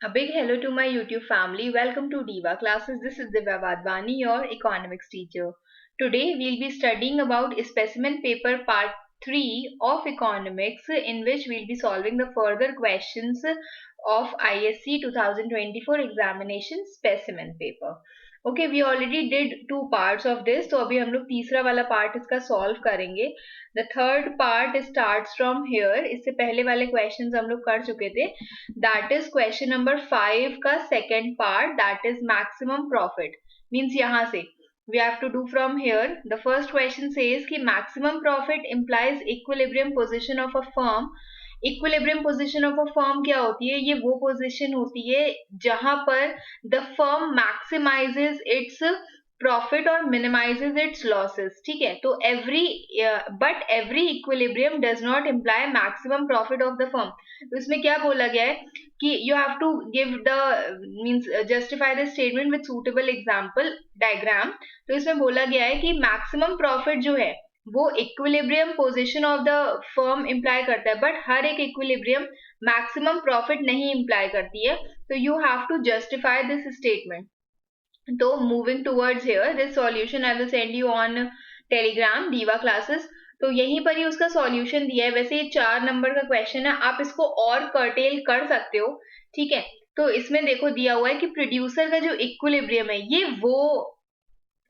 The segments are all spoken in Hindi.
A big hello to my YouTube family. Welcome to Diva Classes. This is Divya Vadvani, your economics teacher. Today we'll be studying about specimen paper part 3 of economics, in which we'll be solving the further questions of ISC 2024 examination specimen paper. Okay, we already did two parts of this, तो अभी हम लोग तीसरा वाला पार्ट इसका सॉल्व करेंगे. The third part starts from here. इससे पहले वाले क्वेश्चंस हम लोग कर चुके थे. दैट इज क्वेश्चन नंबर 5 का second part, that is maximum profit. Means यहाँ से we have to do from here. The first question says कि maximum profit implies equilibrium position of a firm. Equilibrium position of a firm क्या होती है? ये वो position होती है जहां पर the firm maximizes its profit और minimizes its losses. ठीक है, तो but every equilibrium does not imply maximum profit of the firm. तो इसमें क्या बोला गया है कि you have to give the means justify the statement with suitable example diagram. तो इसमें बोला गया है कि maximum profit जो है वो equilibrium position of the firm imply करता है, बट हर एक इक्विलिब्रियम मैक्सिमम प्रॉफिट नहीं इंप्लाई करती है. तो you have to justify this statement. तो moving towards here, this solution I will send you on Telegram डीवा क्लासेस. तो यहीं पर ही उसका सॉल्यूशन दिया है. वैसे ये 4 नंबर का क्वेश्चन है, आप इसको और कर्टेल कर सकते हो. ठीक है, तो इसमें देखो दिया हुआ है कि प्रोड्यूसर का जो इक्विलिब्रियम है ये वो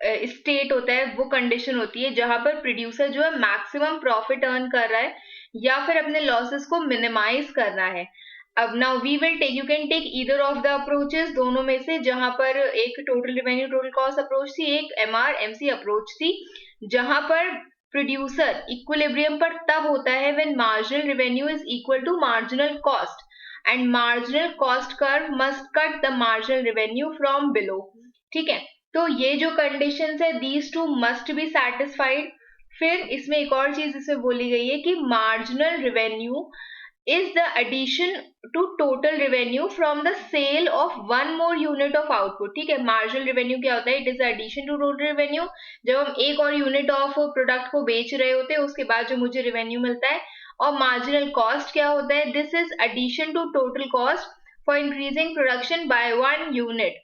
स्टेट होता है, वो कंडीशन होती है जहां पर प्रोड्यूसर जो है मैक्सिमम प्रॉफिट अर्न कर रहा है या फिर अपने लॉसेस को मिनिमाइज कर रहा है. अब now we will take, you can take either of the approaches, दोनों में से, जहां पर एक total revenue total cost approach थी, एक MRMC अप्रोच थी, जहां पर प्रोड्यूसर इक्विलिब्रियम पर तब होता है when marginal revenue is equal to marginal cost and marginal cost curve must cut the marginal revenue from below. ठीक है, तो ये जो कंडीशंस है, these two must be satisfied. फिर इसमें एक और चीज इसमें बोली गई है कि marginal revenue is the addition to total revenue from the sale of one more unit of output. ठीक है, marginal revenue क्या होता है? It is the addition to total revenue. जब हम एक और यूनिट ऑफ प्रोडक्ट को बेच रहे होते हैं उसके बाद जो मुझे रेवेन्यू मिलता है. और मार्जिनल कॉस्ट क्या होता है? This is addition to total cost for increasing production by 1 unit.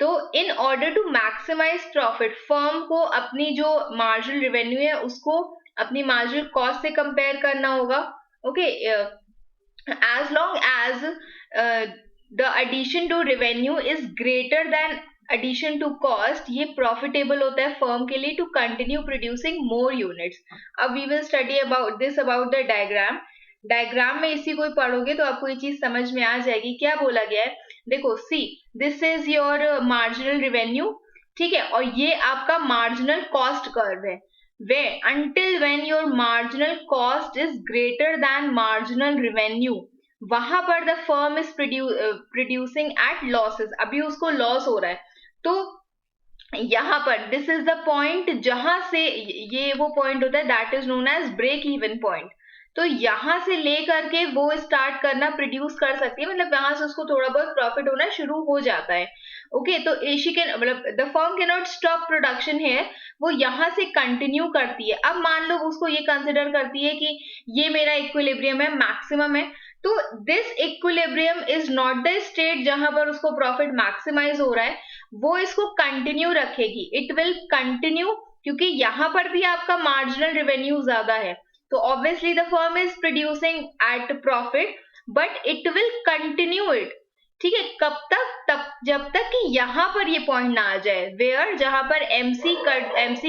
तो in order to maximise profit, firm को अपनी जो मार्जिनल रेवेन्यू है उसको अपनी मार्जिनल कॉस्ट से कंपेयर करना होगा. Okay, as long as the addition to revenue is greater than addition to cost, ये profitable होता है firm के लिए to continue producing more units. अब we will study about this about the diagram में इसी को पढ़ोगे तो आपको ये चीज समझ में आ जाएगी. क्या बोला गया है? देखो, see, this is your marginal revenue. ठीक है, और ये आपका marginal cost curve है. Where until when your marginal cost is greater than marginal revenue, वहां पर the firm is producing at losses. अभी उसको लॉस हो रहा है. तो यहाँ पर दिस इज द पॉइंट जहां से ये वो पॉइंट होता है that is known as break even point. तो यहां से लेकर के वो स्टार्ट करना प्रोड्यूस कर सकती है, मतलब यहां से उसको थोड़ा बहुत प्रॉफिट होना शुरू हो जाता है. ओके, तो शी कैन, मतलब the firm can not stop production है, वो यहां से कंटिन्यू करती है. अब मान लो उसको ये कंसिडर करती है कि ये मेरा इक्विलिब्रियम है, मैक्सिमम है. तो this equilibrium is not the state जहां पर उसको प्रॉफिट मैक्सिमाइज हो रहा है, वो इसको कंटिन्यू रखेगी. इट विल कंटिन्यू, क्योंकि यहां पर भी आपका मार्जिनल रेवेन्यू ज्यादा है. तो obviously the firm is producing at profit, but it will continue it. ठीक है, कब तक? तब जब तक कि यहाँ पर ये पॉइंट ना आ जाए, वेयर, जहां पर MC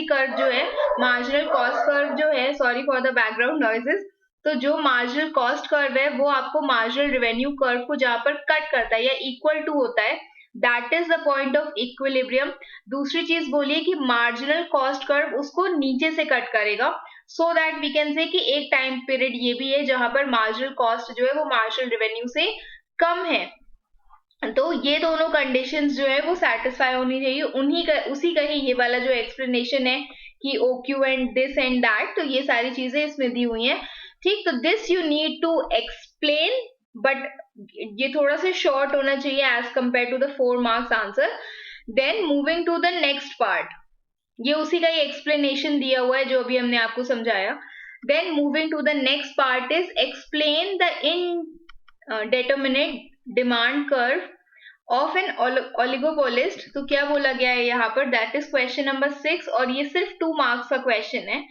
कर्व जो है, मार्जिनल कॉस्ट कर्व जो है, sorry for the background noises, तो जो मार्जिनल कॉस्ट कर्व है वो आपको मार्जिनल रेवेन्यू कर्व को जहां पर कट करता है या इक्वल टू होता है, that is the point of equilibrium. दूसरी चीज बोलिए कि मार्जिनल कॉस्ट कर्व उसको नीचे से कट करेगा, so that we can say कि एक टाइम पीरियड ये भी है जहां पर मार्जिनल कॉस्ट जो है वो मार्जिनल रेवेन्यू से कम है. तो ये दोनों कंडीशंस जो है वो सेटिस्फाई होनी चाहिए. उसी का ही ये वाला जो एक्सप्लेनेशन है कि OQ and this and that, तो ये सारी चीजें इसमें दी हुई हैं. ठीक, तो this you need to explain, but ये थोड़ा सा शॉर्ट होना चाहिए as compare to the 4 marks answer. Then moving to the next part, ये उसी का ही एक्सप्लेनेशन दिया हुआ है जो अभी हमने आपको समझाया. Then moving to the next part is explain the indeterminate demand curve of an oligopolist, तो क्या बोला गया है यहाँ पर, दैट इज क्वेश्चन नंबर 6 और ये सिर्फ 2 मार्क्स का क्वेश्चन है,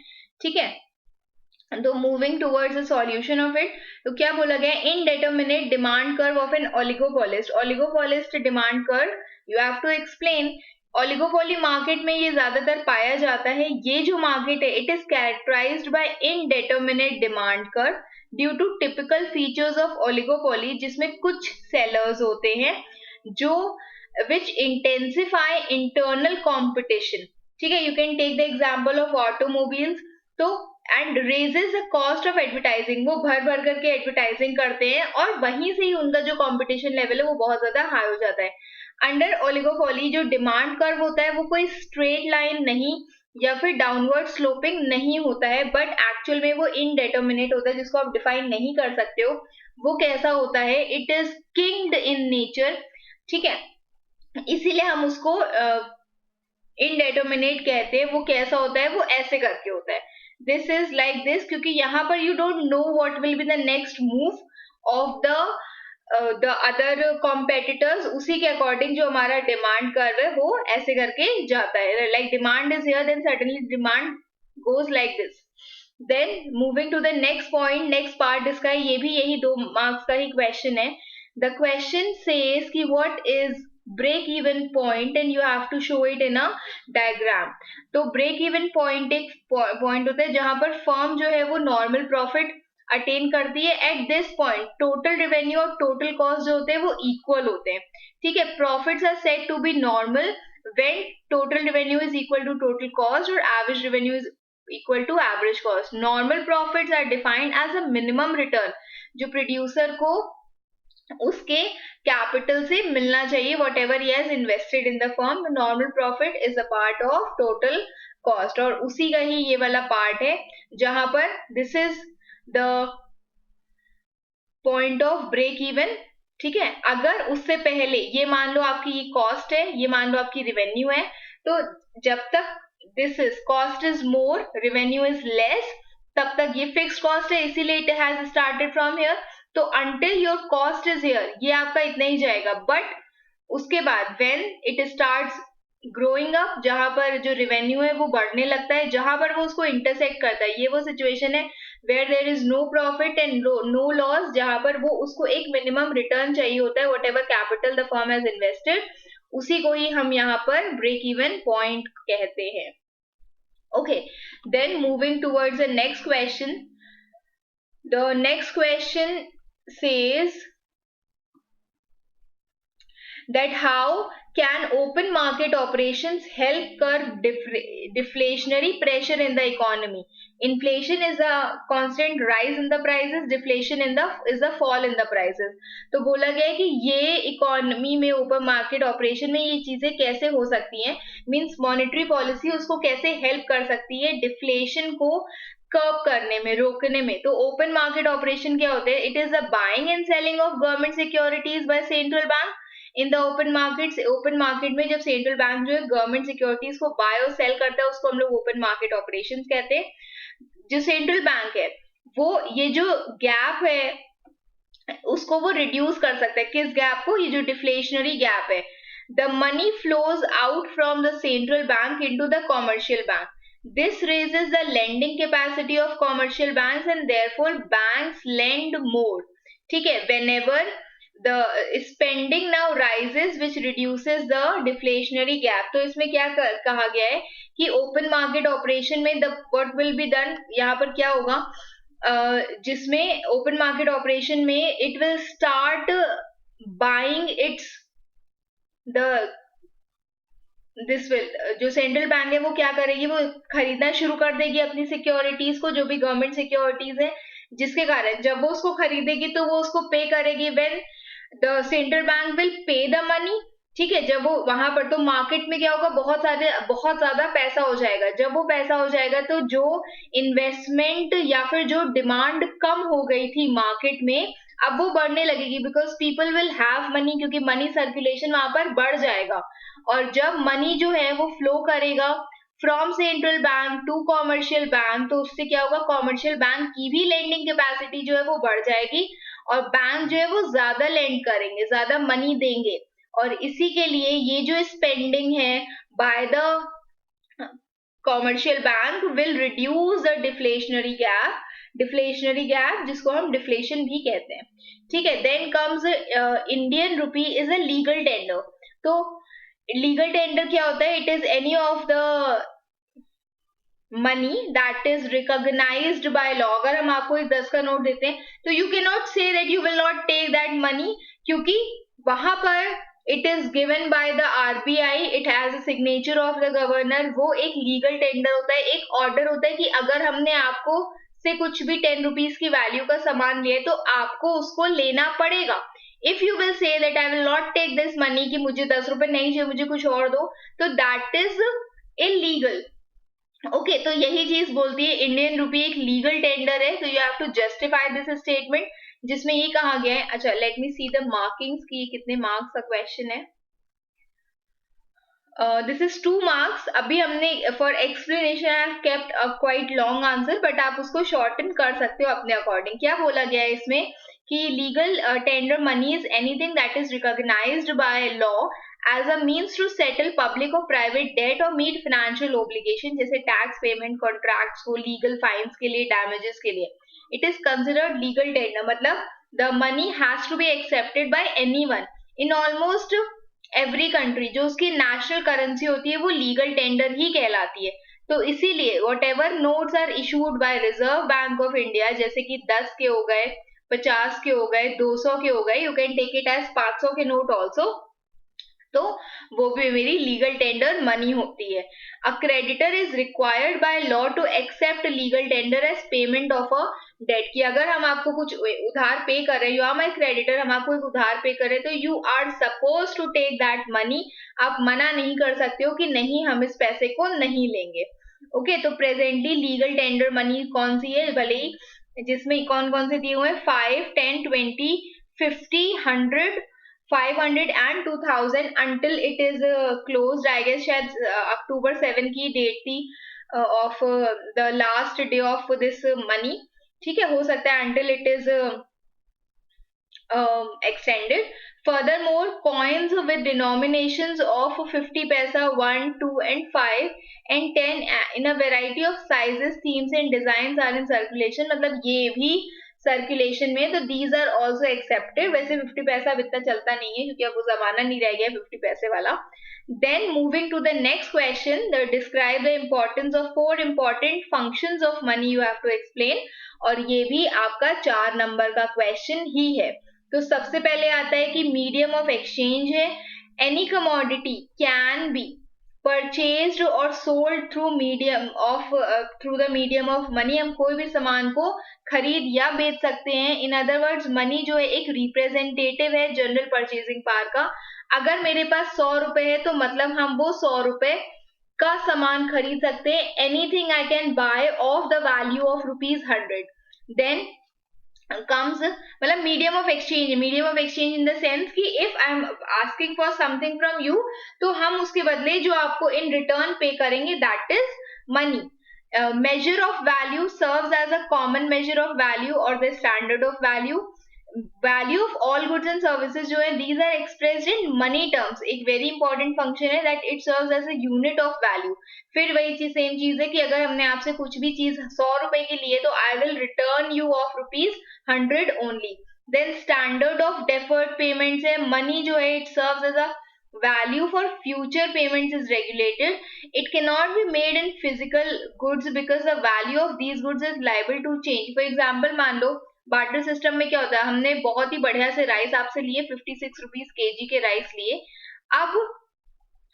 ठीक है। तो moving towards the solution of it, तो क्या बोला गया, indeterminate demand curve of an oligopolist, oligopolist demand curve you have to explain. Oligopoly market में ये ज्यादातर पाया जाता है, ये जो मार्केट है it is characterised by indeterminate demand curve due to typical features of oligopoly, जिसमें कुछ सेलर्स होते हैं जो विच इंटेंसिफाई इंटरनल कॉम्पिटिशन, ठीक है। You can take the example of automobiles, तो and raises the cost of advertising, वो भर भर करके एडवर्टाइजिंग करते हैं और वहीं से ही उनका जो कंपटीशन लेवल है वो बहुत ज्यादा हाई हो जाता है। अंडर ओलिगोपोली जो डिमांड कर्व होता है वो कोई स्ट्रेट लाइन नहीं या फिर डाउनवर्ड स्लोपिंग नहीं होता है, बट एक्चुअल में वो इनडेटरमिनेट होता है, जिसको आप डिफाइन नहीं कर सकते हो वो कैसा होता है, इट इज किंग्ड इन नेचर, ठीक है। इसीलिए हम उसको इनडेटरमिनेट कहते हैं। वो कैसा होता है, वो ऐसे करके होता है, दिस इज लाइक दिस, क्योंकि यहाँ पर you don't know what will be the next move of the other competitors, उसी के अकॉर्डिंग जो हमारा डिमांड कर्व है वो ऐसे करके जाता है, like demand is here then suddenly demand goes like this. Then moving to the next point, next part इसका है, ये भी यही 2 मार्क्स का ही क्वेश्चन है। द क्वेश्चन सेज कि what is break even point and you have to show it in a diagram. तो ब्रेक इवन पॉइंट एक पॉइंट होता है जहां पर फर्म जो है वो नॉर्मल प्रॉफिट अटेन करती है। At this point total revenue और टोटल कॉस्ट जो होते हैं वो इक्वल होते हैं, ठीक है। Profits are said to be normal when total revenue is equal to total cost और average revenue is equal to average cost. Normal profits are defined as a minimum return, जो प्रोड्यूसर को उसके कैपिटल से मिलना चाहिए, whatever he has invested in the firm. Normal profit is a part of total cost, और उसी का ही ये वाला पार्ट है जहां पर this is the point of break even, ठीक है। अगर उससे पहले ये मान लो आपकी ये कॉस्ट है, ये मान लो आपकी रेवेन्यू है, तो जब तक this is cost is more revenue is less, तब तक ये फिक्स्ड कॉस्ट है, इसीलिए it has started from here. तो until your cost is here ये आपका इतना ही जाएगा, बट उसके बाद when it starts growing up, जहां पर जो रेवेन्यू है वो बढ़ने लगता है, जहां पर वो उसको इंटरसेक्ट करता है, ये वो सिचुएशन है where there is no profit and no loss, जहां पर वो उसको एक मिनिमम रिटर्न चाहिए होता है, what ever capital the firm has invested, उसी को ही हम यहाँ पर ब्रेक इवन पॉइंट कहते हैं। Okay, then moving towards the next question. The next question says that how can open market operations help curb deflationary pressure in the economy? Inflation is a constant rise in the prices, deflation is a fall in the prices. तो बोला गया है कि ये इकोनॉमी में ओपन मार्केट ऑपरेशन में ये चीजें कैसे हो सकती हैं, मींस मॉनेटरी पॉलिसी उसको कैसे हेल्प कर सकती है डिफ्लेशन को कर्ब करने में, रोकने में। तो ओपन मार्केट ऑपरेशन क्या होते हैं, it is the buying and selling of government securities by central bank in the open market. Open market में जब सेंट्रल बैंक जो है गवर्नमेंट सिक्योरिटीज को बाय और सेल करता है, उसको हम लोग ओपन मार्केट ऑपरेशंस कहते हैं। जो सेंट्रल बैंक है वो ये जो गैप है उसको वो रिड्यूस कर सकता है, किस गैप को, ये जो डिफ्लेशनरी गैप है। The money flows out from the central bank into the commercial bank. This raises the lending capacity of commercial banks and therefore banks lend more, ठीक है। Whenever the spending now rises which reduces the deflationary gap, तो इसमें क्या कहा गया है कि open market operation में the what will be done, यहाँ पर क्या होगा, जिसमें open market operation में it will start buying its the this will, जो सेंट्रल बैंक है वो क्या करेगी, वो खरीदना शुरू कर देगी अपनी सिक्योरिटीज को, जो भी गवर्नमेंट सिक्योरिटीज है, जिसके कारण जब वो उसको खरीदेगी तो वो उसको पे करेगी when the central bank will pay the money, ठीक है। जब वो वहां पर, तो मार्केट में क्या होगा, बहुत ज्यादा पैसा हो जाएगा। जब वो पैसा हो जाएगा तो जो इन्वेस्टमेंट या फिर जो डिमांड कम हो गई थी मार्केट में, अब वो बढ़ने लगेगी, because people will have money, क्योंकि मनी सर्कुलेशन वहां पर बढ़ जाएगा। और जब मनी जो है वो फ्लो करेगा from central bank to commercial bank, तो उससे क्या होगा, कॉमर्शियल बैंक की भी लेंडिंग कैपेसिटी जो है वो बढ़ जाएगी और बैंक जो है वो ज्यादा लेंड करेंगे, ज्यादा मनी देंगे, और इसी के लिए ये जो स्पेंडिंग है by the commercial bank will reduce the deflationary gap जिसको हम डिफ्लेशन भी कहते हैं, ठीक है। Then comes Indian rupee is a legal tender. तो लीगल टेंडर क्या होता है? It is any of the money that is recognised by law. अगर हम आपको एक 10 का नोट देते हैं तो you can not say that you will not take that money, क्योंकि वहां पर it is given by the RBI, it has a signature of the governor. वो एक लीगल टेंडर होता है, एक ऑर्डर होता है कि अगर हमने आपको से कुछ भी 10 रुपीज की वैल्यू का सामान लिया है तो आपको उसको लेना पड़ेगा। If you will say that I will not take this money, कि मुझे 10 रुपए नहीं चाहिए, मुझे कुछ और दो, तो दैट इज इलीगल। ओके, तो यही चीज बोलती है इंडियन रुपी एक लीगल टेंडर है, तो you have to justify this statement जिसमें ये कहा गया है। अच्छा, let me see the markings की कितने मार्क्स का क्वेश्चन है। This is 2 marks. अभी हमने for explanation I have kept a quite long answer, but आप उसको शॉर्टन कर सकते हो अपने अकॉर्डिंग। क्या बोला गया है इसमें कि legal tender money is anything that is recognised by law as a means to settle public or private debt or meet financial obligation, जैसे टैक्स पेमेंट, कॉन्ट्रैक्ट्स को, लीगल फाइन्स के लिए, डैमेजेस के लिए। It is considered legal tender, मतलब the money has to be accepted by anyone in almost every country. जो उसकी नेशनल करेंसी होती है वो लीगल टेंडर ही कहलाती है। तो इसीलिए whatever notes are issued by reserve bank of India, जैसे कि 10 के हो गए, 50 के हो गए, 200 के हो गए, you can take it as 500 के नोट ऑल्सो, तो वो भी मेरी लीगल टेंडर मनी होती है। A creditor is required by law to accept legal tender as payment of a debt, कि अगर हम आपको कुछ उधार पे कर रहे हैं, यू आर माई क्रेडिटर, हम आपको एक उधार पे कर रहे हैं, तो you are suppose to take that money. आप मना नहीं कर सकते हो कि नहीं, हम इस पैसे को नहीं लेंगे। ओके, तो प्रेजेंटली लीगल टेंडर मनी कौन सी है, भले ही जिसमें कौन कौन से दिए हुए हैं, 5, 10, 20, 50, 100, 500 and 2000 until it is closed, I guess शायद October 7 की डेट थी of the last day of this money, ठीक है, हो सकता है until it is extended. Furthermore, coins with denominations of 50 paisa, 1, 2 and 5 and 10 in a variety of sizes, themes and designs are in circulation, मतलब ये भी सर्कुलेशन में, तो दीज आर ऑल्सो एक्सेप्टेड। वैसे 50 पैसा अब इतना चलता नहीं है क्योंकि अब वो जमाना नहीं रह गया 50 पैसे वाला। Then moving to the next question, the describe the importance of 4 important functions of money, you have to explain, और ये भी आपका 4 नंबर का क्वेश्चन ही है। तो सबसे पहले आता है कि मीडियम ऑफ एक्सचेंज है। Any commodity can be purchased और sold through the medium of money, हम कोई भी सामान को खरीद या बेच सकते हैं। इन अदर वर्ड्स, मनी जो है एक रिप्रेजेंटेटिव है जनरल परचेजिंग पावर का। अगर मेरे पास 100 रुपए है तो मतलब हम वो 100 रुपए का सामान खरीद सकते हैं। Anything I can buy of the value of ₹100। Then comes मतलब medium of exchange in the sense कि if I am asking for something from you, तो हम उसके बदले जो आपको इन रिटर्न पे करेंगे, that is money. measure of value serves as a common measure of value or the standard of value of all goods and services जो है, these are expressed in money terms। एक very important function है that it serves as a unit of value। फिर वही चीज, सेम चीज है कि अगर हमने आपसे कुछ भी चीज 100 रुपए की लिए तो I will return you of ₹100 only। then standard of deferred payments है, money जो है it serves as a value for future payments is regulated। it cannot be made in physical goods because the value of these goods is liable to change। for example, मान लो बार्टर सिस्टम में क्या होता है, हमने बहुत ही बढ़िया से राइस आपसे लिए, 56 रुपीज केजी के राइस लिए। अब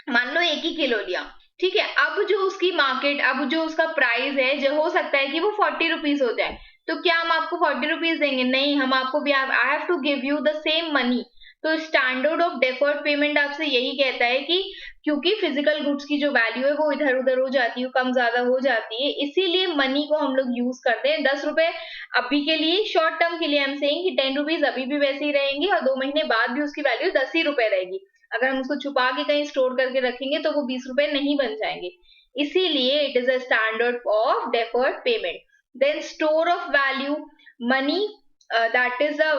मान लो 1 ही किलो लिया, ठीक है, अब जो उसकी मार्केट, अब जो उसका प्राइस है, जो हो सकता है कि वो 40 रुपीज हो जाए, तो क्या हम आपको 40 रुपीज देंगे? नहीं, हम आपको भी, I have to give you the same money. तो स्टैंडर्ड ऑफ डेफर्ड पेमेंट आपसे यही कहता है कि क्योंकि फिजिकल गुड्स की जो वैल्यू है वो इधर उधर हो जाती है, कम ज्यादा हो जाती है, इसीलिए मनी को हम लोग यूज करते हैं। 10 रुपए अभी के लिए, शॉर्ट टर्म के लिए हम सेइंग कि 10 रुपीज अभी भी वैसे ही रहेंगे और 2 महीने बाद भी उसकी वैल्यू 10 ही रुपए रहेगी। अगर हम उसको छुपा के कहीं स्टोर करके रखेंगे तो वो 20 रुपए नहीं बन जाएंगे, इसीलिए it is a standard of deferred payment. Then store of value, money that is a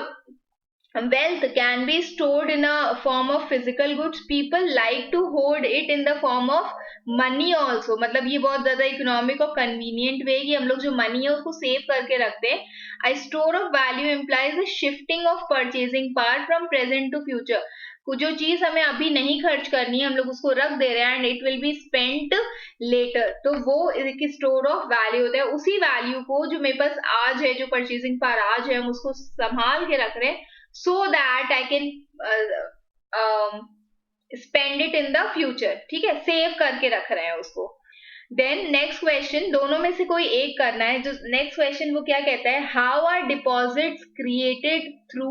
wealth can be stored in a form of physical goods. People like to hoard it in the form of money also. मतलब ये बहुत ज्यादा इकोनॉमिक और कन्वीनियंट वे कि हम लोग जो मनी है उसको सेव करके रखते हैं. A store of value implies a shifting of purchasing power from present to future. जो चीज हमें अभी नहीं खर्च करनी है हम लोग उसको रख दे रहे हैं and it will be spent later, तो वो एक स्टोर ऑफ वैल्यू होता है. उसी वैल्यू को जो मेरे पास आज है, जो परचेजिंग पावर आज है, हम उसको संभाल के रख रहे हैं so that I can spend it in the future. ठीक है, सेव करके रख रहे हैं उसको. देन नेक्स्ट क्वेश्चन, दोनों में से कोई एक करना है. जो नेक्स्ट क्वेश्चन वो क्या कहता है, how are deposits created through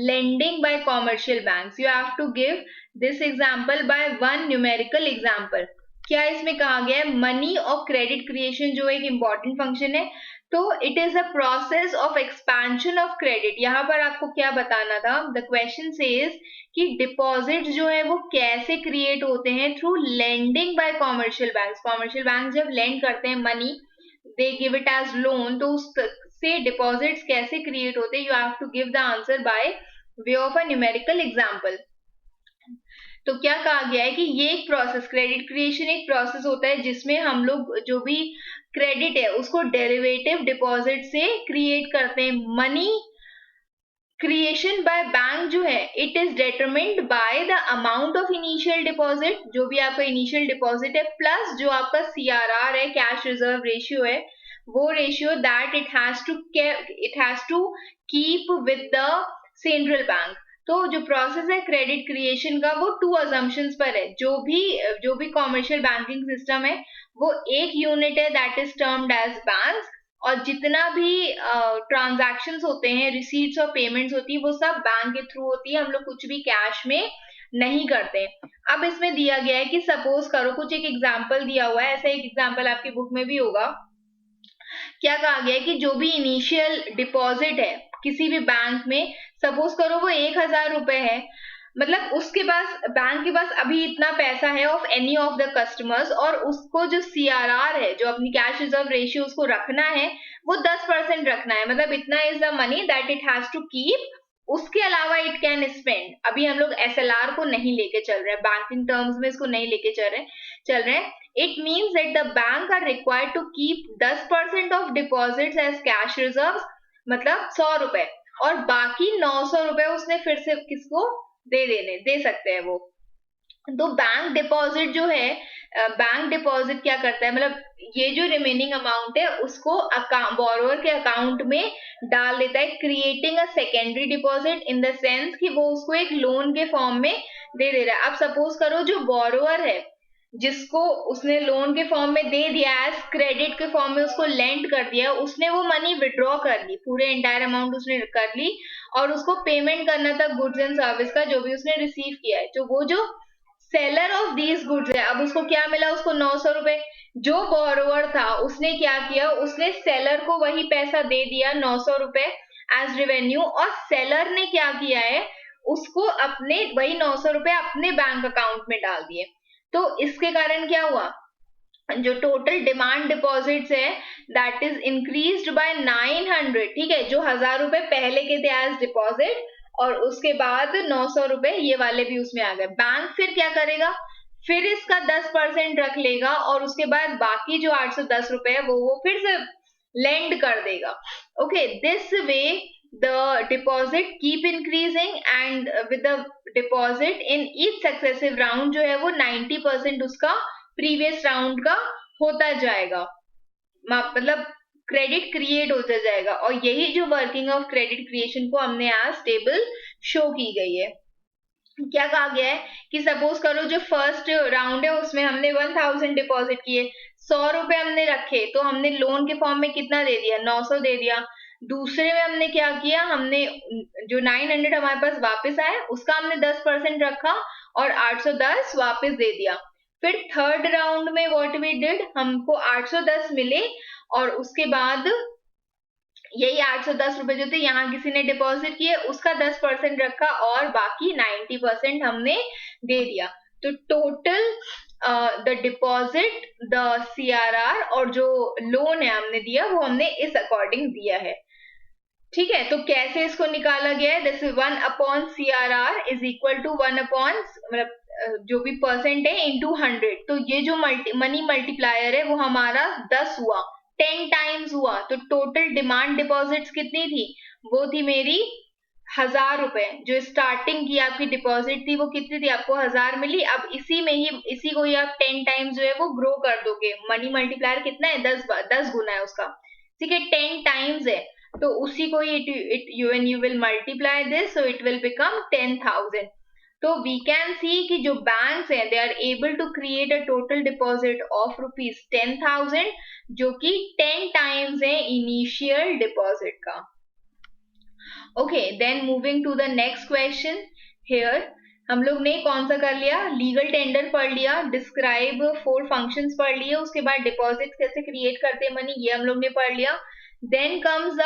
lending by commercial banks. You have to give this example by one numerical example. क्या इसमें कहा गया है, मनी और क्रेडिट क्रिएशन जो एक इंपॉर्टेंट फंक्शन है. तो it is a process of expansion of credit. यहाँ पर आपको क्या बताना था, द क्वेश्चन सेज कि डिपॉजिट जो है वो कैसे क्रिएट होते हैं, through lending by commercial banks. Commercial bank जब लेंड करते हैं money, they give it as loan, तो उससे डिपॉजिट्स कैसे क्रिएट होते हैं. You have to give the answer by way of a numerical example. तो क्या कहा गया है कि ये एक प्रोसेस, क्रेडिट क्रिएशन एक प्रोसेस होता है जिसमें हम लोग जो भी क्रेडिट है उसको डेरिवेटिव डिपॉजिट से क्रिएट करते हैं. मनी क्रिएशन बाय बैंक जो है it is determined by the amount of initial deposit, जो भी आपका इनिशियल डिपॉजिट है, प्लस जो आपका CRR है, कैश रिजर्व रेशियो है, वो ratio that it has to keep with the central bank. तो जो प्रोसेस है क्रेडिट क्रिएशन का वो 2 असम्पशंस पर है. जो भी कॉमर्शियल बैंकिंग सिस्टम है वो एक यूनिट है that is termed as bank, और जितना भी ट्रांजैक्शंस होते हैं, रिसीट्स और पेमेंट्स होती है, वो सब बैंक के थ्रू होती है. हम लोग कुछ भी कैश में नहीं करते. अब इसमें दिया गया है कि सपोज करो, कुछ एक एग्जांपल दिया हुआ है, ऐसा एक एग्जांपल आपकी बुक में भी होगा. क्या कहा गया है कि जो भी इनिशियल डिपॉजिट है किसी भी बैंक में, सपोज करो वो 1000 रुपए है, मतलब उसके पास, बैंक के पास अभी इतना पैसा है of any of the customers, और उसको जो CRR है, जो अपनी कैश रिजर्व रेशियो उसको रखना है, वो 10% रखना है. मतलब इतना is the money that it has to keep. उसके अलावा इट कैन स्पेंड. अभी हम लोग SLR को नहीं लेके चल रहे हैं, बैंकिंग टर्म्स में इसको नहीं लेके चल रहे हैं. It means that the bank are required to keep 10% of deposits as cash reserves, मतलब 100 रुपए, और बाकी 900 रुपए उसने फिर से किसको दे सकते हैं वो. तो बैंक डिपॉजिट जो है, बैंक डिपॉजिट क्या करता है, मतलब ये जो रिमेनिंग अमाउंट है उसको बोरोवर के अकाउंट में डाल देता है, creating a secondary deposit in the sense कि वो उसको एक लोन के फॉर्म में दे रहा है. अब सपोज करो जो बोरोवर है जिसको उसने लोन के फॉर्म में दे दिया, एज क्रेडिट के फॉर्म में उसको लेंड कर दिया, उसने वो मनी विड्रॉ कर ली, पूरे एंटायर अमाउंट उसने कर ली, और उसको पेमेंट करना था गुड्स एंड सर्विस का जो भी उसने रिसीव किया है. तो वो जो सेलर ऑफ दीज गुड्स है, अब उसको क्या मिला, उसको 900 रुपए. जो बोरोवर था उसने क्या किया, उसने सेलर को वही पैसा दे दिया 900 रुपए एज रेवेन्यू, और सेलर ने क्या किया है, उसको अपने वही 900 रुपए अपने बैंक अकाउंट में डाल दिए. तो इसके कारण क्या हुआ, जो टोटल डिमांड डिपॉजिट्स है दैट इज इंक्रीज्ड बाय 900. ठीक है, जो 1000 रुपए पहले के थे एज डिपॉजिट, और उसके बाद 900 रुपए ये वाले भी उसमें आ गए. बैंक फिर क्या करेगा, फिर इसका 10% रख लेगा, और उसके बाद बाकी जो 810 रुपए है वो फिर से लेंड कर देगा. Okay, this way the deposit keep increasing, and with the deposit in each successive round जो है वो 90% उसका previous round का होता जाएगा, मतलब क्रेडिट क्रिएट होता जाएगा. और यही जो वर्किंग ऑफ क्रेडिट क्रिएशन को हमने आज टेबल शो की गई है. क्या कहा गया है कि सपोज करो जो फर्स्ट राउंड है उसमें हमने 1000 डिपॉजिट किए, 100 रुपए हमने रखे, तो हमने लोन के फॉर्म में कितना दे दिया, 900 दे दिया. दूसरे में हमने क्या किया, हमने जो 900 हमारे पास वापस आए उसका हमने 10% रखा और 810 वापस दे दिया. फिर थर्ड राउंड में व्हाट वी डिड, हमको 810 मिले, और उसके बाद यही 810 रुपए जो थे यहाँ किसी ने डिपॉजिट किए, उसका 10% रखा, और बाकी 90% हमने दे दिया. तो total the deposit, the CRR और जो लोन है हमने दिया वो हमने इस अकॉर्डिंग दिया है. ठीक है, तो कैसे इसको निकाला गया है, this 1/CRR is equal to 1 मतलब जो भी परसेंट है इंटू 100। तो ये जो मनी मल्टीप्लायर है वो हमारा 10 हुआ, 10 टाइम्स हुआ। तो टोटल डिमांड डिपॉजिट्स कितनी थी, वो थी मेरी 1000 रुपए। जो स्टार्टिंग की आपकी डिपॉजिट थी वो कितनी थी, आपको 1000 मिली। अब इसी को ही आप 10 टाइम्स जो है वो ग्रो कर दोगे। मनी मल्टीप्लायर कितना है, 10 गुना है उसका, ठीक है, 10 टाइम्स है। तो उसी को ही when you will multiply this, so it will become 10,000. तो we can see कि जो banks हैं they are able to create a total deposit of rupees 10,000, जो कि 10 times है initial deposit का। Okay, then moving to the next question here, हम लोग ने कौन सा कर लिया, लीगल टेंडर पढ़ लिया, डिस्क्राइब 4 फंक्शंस पढ़ लिए, उसके बाद डिपॉजिट कैसे क्रिएट करते हैं मनी, ये हम लोग ने पढ़ लिया। Then comes the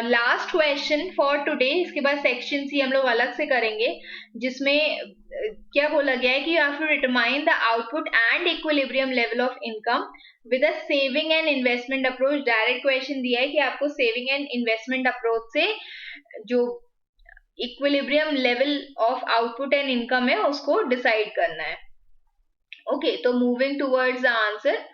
last question for today. इसके बाद सेक्शन सी हम लोग अलग से करेंगे, जिसमें क्या बोला गया है कि you have to determine the output and equilibrium level of income with a saving and investment approach. Direct question दिया है कि आपको सेविंग एंड इन्वेस्टमेंट अप्रोच से जो equilibrium level of output and income है उसको डिसाइड करना है। ओके, तो मूविंग टूवर्ड्स द आंसर,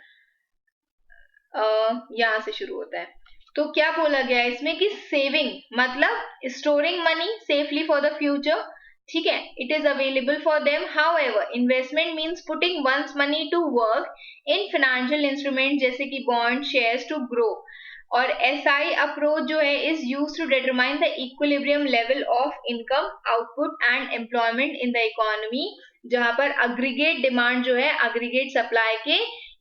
यहां से शुरू होता है। तो क्या बोला गया है इसमें कि सेविंग मतलब storing money safely for the future, ठीक है, it is available for them. However investment means putting one's money to work in financial instrument जैसे कि बॉन्ड, शेयर्स टू ग्रो। और SI अप्रोच जो है is use to determine the equilibrium level of income, output and employment in the economy, जहां पर अग्रीगेट डिमांड जो है अग्रीगेट सप्लाई के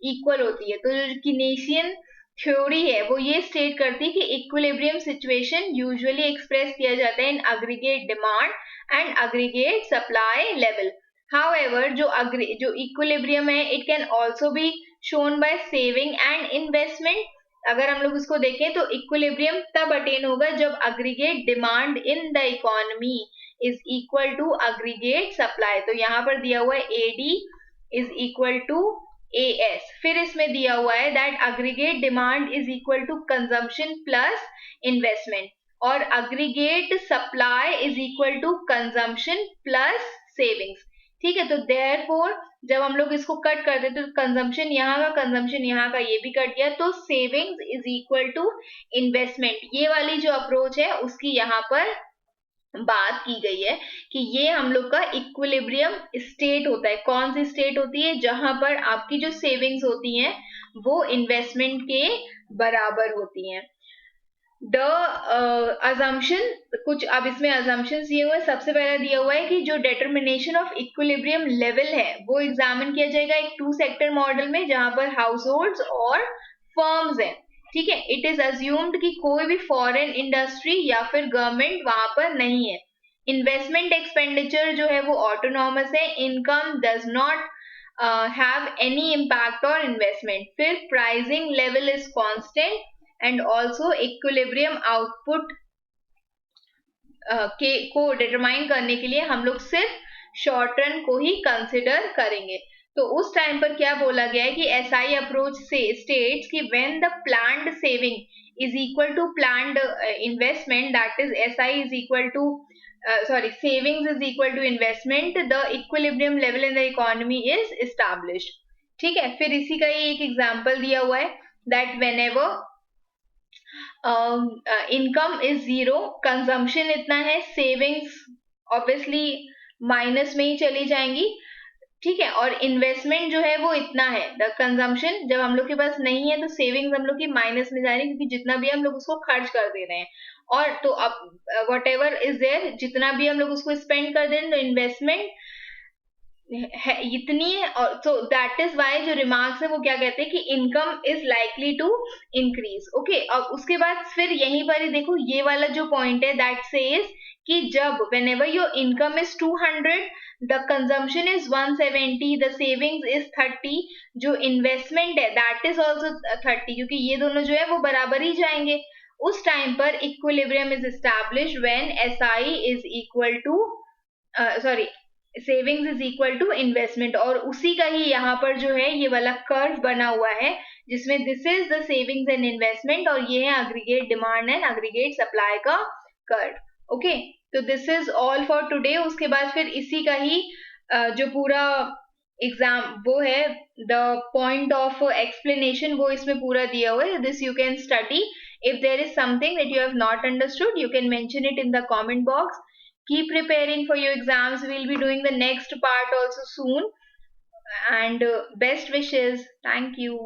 इक्वल होती है। तो जो कीनेसियन थ्योरी है वो ये स्टेट करती है कि इक्विलिब्रियम सिचुएशन यूजुअली एक्सप्रेस किया जाता है in aggregate demand and aggregate supply level. However जो इक्विलिब्रियम है it can also be shown by saving and investment. अगर हम लोग इसको देखें तो इक्विलिब्रियम तब अटेन होगा जब aggregate demand in the economy is equal to aggregate supply. तो यहाँ पर दिया हुआ है AD is equal to AS। फिर इसमें दिया हुआ है that aggregate demand is equal to consumption plus investment, और aggregate supply is equal to consumption plus savings. ठीक है, तो देयरफॉर जब हम लोग इसको कट कर देते तो कंजम्पशन यहाँ का, कंजम्पशन यहाँ का, ये भी कट गया, तो savings is equal to investment. ये वाली जो अप्रोच है उसकी यहाँ पर बात की गई है कि ये हम लोग का इक्विलिब्रियम स्टेट होता है। कौन सी स्टेट होती है, जहां पर आपकी जो सेविंग्स होती हैं वो इन्वेस्टमेंट के बराबर होती हैं। द अजम्पशन, कुछ अब इसमें अजम्पशंस दिए हुए हैं। सबसे पहला दिया हुआ है कि जो डिटर्मिनेशन ऑफ इक्विलिब्रियम लेवल है वो एग्जामिन किया जाएगा एक 2 सेक्टर मॉडल में, जहां पर हाउस होल्ड्स और फर्म्स हैं। ठीक है, इट इज अज्यूम्ड कि कोई भी फॉरेन इंडस्ट्री या फिर गवर्नमेंट वहां पर नहीं है। इन्वेस्टमेंट एक्सपेंडिचर जो है वो ऑटोनॉमस है। Income does not have any impact on investment. फिर pricing level is constant and also equilibrium output को डिटरमाइन करने के लिए हम लोग सिर्फ शॉर्ट रन को ही कंसिडर करेंगे। तो उस टाइम पर क्या बोला गया है कि SI अप्रोच से स्टेट्स कि when the planned saving is equal to planned investment, that is SI is equal to savings is equal to investment, the equilibrium level in the economy is established। ठीक है, फिर इसी का ही एक एग्जांपल दिया हुआ है that whenever income is 0, consumption इतना है, सेविंग्स ऑब्वियसली माइनस में ही चली जाएंगी। ठीक है, और इन्वेस्टमेंट जो है वो इतना है, द कंजम्पशन जब हम लोग के पास नहीं है तो सेविंग्स हम लोग की माइनस में जा रही है, क्योंकि जितना भी हम लोग उसको खर्च कर दे रहे हैं। और तो अब वट एवर इज देयर, जितना भी हम लोग उसको स्पेंड कर दे रहे हैं, तो इन्वेस्टमेंट है इतनी है। और so that is why जो रिमार्क्स है वो क्या कहते हैं कि income is likely to increase. Okay, अब उसके बाद फिर यहीं पर ही देखो ये वाला जो पॉइंट है दैट सेज कि जब whenever your income is 200, the consumption is 170, the savings is 30, जो इन्वेस्टमेंट है that is also 30, क्योंकि ये दोनों जो है वो बराबर ही जाएंगे। उस टाइम पर equilibrium is established when SI is equal to sorry savings is equal to investment, और उसी का ही यहाँ पर जो है ये वाला कर्व बना हुआ है जिसमें this is the savings and investment और ये है aggregate demand and aggregate supply का कर्व। ओके, तो this is all for today. उसके बाद फिर इसी का ही जो पूरा एग्जाम वो है, द पॉइंट ऑफ एक्सप्लेनेशन वो इसमें पूरा दिया हुआ है। This you can study. If there is something that you have not understood, you can mention it in the comment box. Keep preparing for your exams. We'll be doing the next part also soon. And best wishes. Thank you.